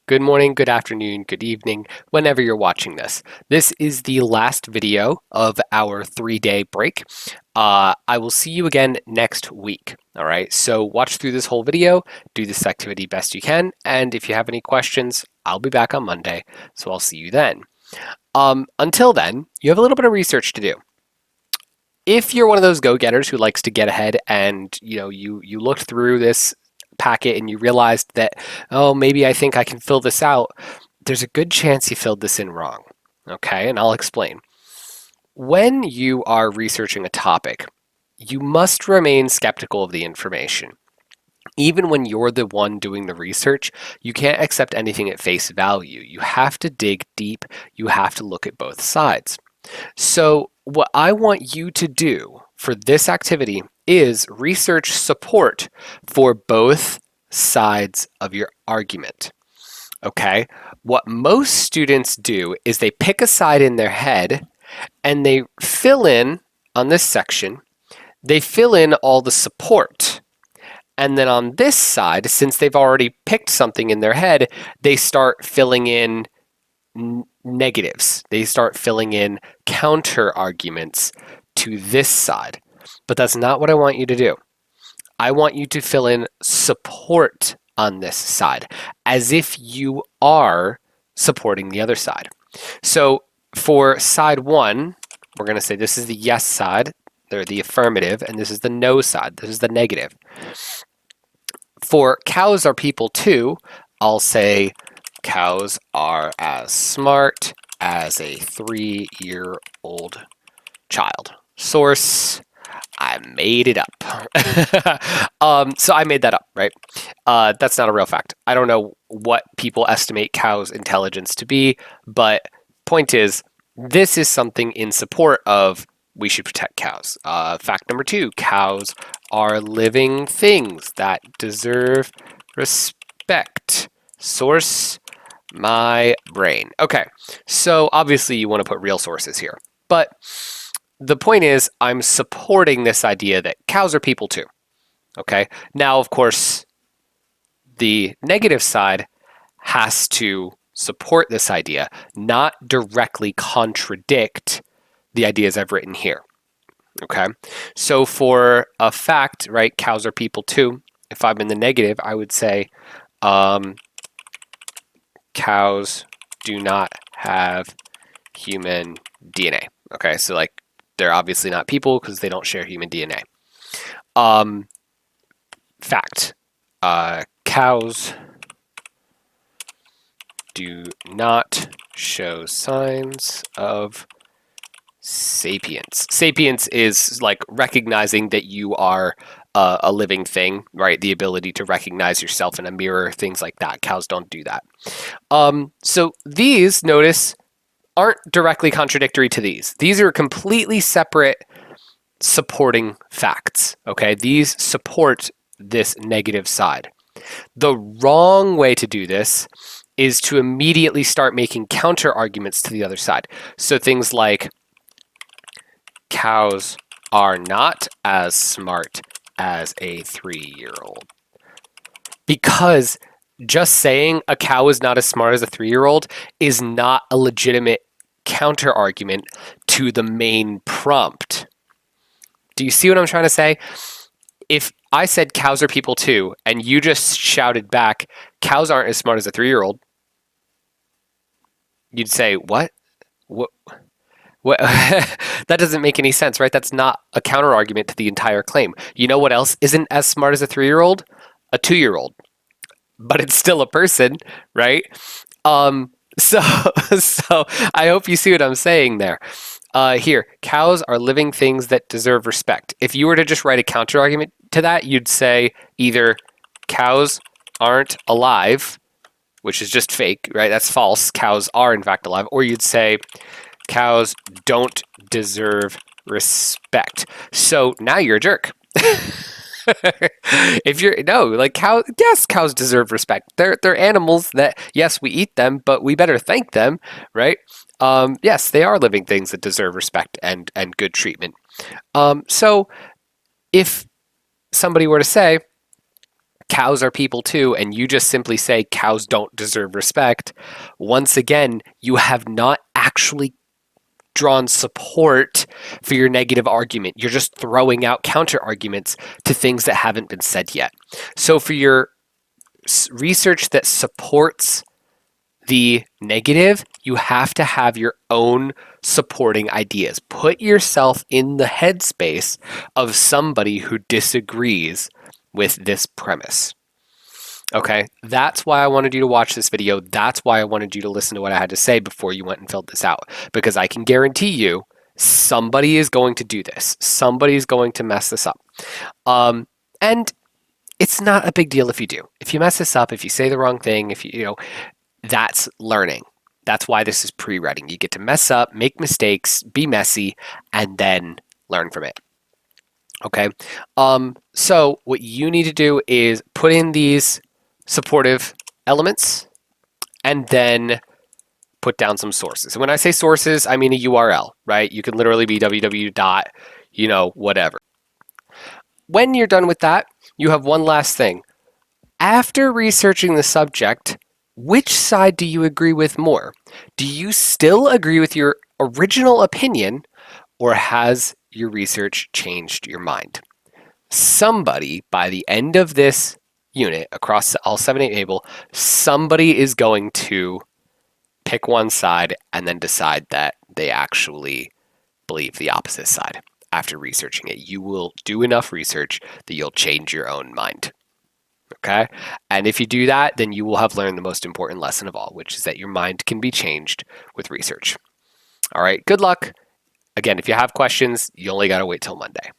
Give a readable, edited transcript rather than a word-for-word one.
good morning, good afternoon, good evening, whenever you're watching this. This is the last video of our 3-day break. I will see you again next week. All right, so watch through this whole video, do this activity best you can, and if you have any questions, I'll be back on Monday, so I'll see you then. Until then, you have a little bit of research to do. If you're one of those go-getters who likes to get ahead and you looked through this packet and you realized that, oh, maybe I think I can fill this out, there's a good chance you filled this in wrong. Okay, and I'll explain. When you are researching a topic, you must remain skeptical of the information. Even when you're the one doing the research, you can't accept anything at face value. You have to dig deep. You have to look at both sides. So what I want you to do for this activity is research support for both sides of your argument. Okay? What most students do is they pick a side in their head and they fill in on this section, they fill in all the support. And then on this side, since they've already picked something in their head, they start filling in negatives. They start filling in counter arguments to this side. But that's not what I want you to do. I want you to fill in support on this side as if you are supporting the other side. So for side one, we're going to say this is the yes side, or the affirmative, and this is the no side. This is the negative. For cows are people too, I'll say cows are as smart as a 3-year-old child. Source, I made it up. So I made that up, right? That's not a real fact. I don't know what people estimate cows' intelligence to be, but point is, this is something in support of we should protect cows. Fact number 2, cows are living things that deserve respect. Source, my brain. Okay, so obviously you want to put real sources here, but the point is I'm supporting this idea that cows are people too. Okay, now of course the negative side has to support this idea, not directly contradict the ideas I've written here. Okay, so for a fact, right, cows are people too, if I'm in the negative, I would say cows do not have human DNA. Okay, so like they're obviously not people because they don't share human DNA. Fact, cows do not show signs of sapience. Sapience is like recognizing that you are a living thing, right? The ability to recognize yourself in a mirror, things like that. Cows don't do that. So these, notice, aren't directly contradictory to these. These are completely separate supporting facts, okay? These support this negative side. The wrong way to do this is to immediately start making counter arguments to the other side. So things like cows are not as smart as a 3-year-old. Because just saying a cow is not as smart as a 3-year-old is not a legitimate counter argument to the main prompt. Do you see what I'm trying to say? If I said cows are people too, and you just shouted back, cows aren't as smart as a 3-year-old, you'd say, what? What? That doesn't make any sense, right? That's not a counter argument to the entire claim. You know what else isn't as smart as a 3-year-old? A 2-year-old. But it's still a person, right? So I hope you see what I'm saying there. Here, cows are living things that deserve respect. If you were to just write a counter argument to that, you'd say either cows aren't alive, which is just fake, right? That's false. Cows are in fact alive. Or you'd say cows don't deserve respect. So now you're a jerk. If you're cows, yes, cows deserve respect. They're animals that, yes, we eat them, but we better thank them, right? Yes, they are living things that deserve respect and good treatment. So if somebody were to say cows are people too, and you just simply say cows don't deserve respect, once again, you have not actually drawn support for your negative argument. You're just throwing out counter arguments to things that haven't been said yet. So for your research that supports the negative, you have to have your own supporting ideas. Put yourself in the headspace of somebody who disagrees with this premise. Okay, that's why I wanted you to watch this video. That's why I wanted you to listen to what I had to say before you went and filled this out. Because I can guarantee you, somebody is going to do this. Somebody is going to mess this up. And it's not a big deal if you do. If you mess this up, if you say the wrong thing, if you that's learning. That's why this is pre-writing. You get to mess up, make mistakes, be messy, and then learn from it. Okay. So what you need to do is put in these supportive elements and then put down some sources. And when I say sources, I mean a URL, right? You can literally be www. Whatever. When you're done with that, you have one last thing. After researching the subject, which side do you agree with more? Do you still agree with your original opinion, or has your research changed your mind? Somebody, by the end of this unit, across all 7, 8 able, somebody is going to pick one side and then decide that they actually believe the opposite side after researching it. You will do enough research that you'll change your own mind. Okay? And if you do that, then you will have learned the most important lesson of all, which is that your mind can be changed with research. All right, good luck. Again, if you have questions, you only got to wait till Monday.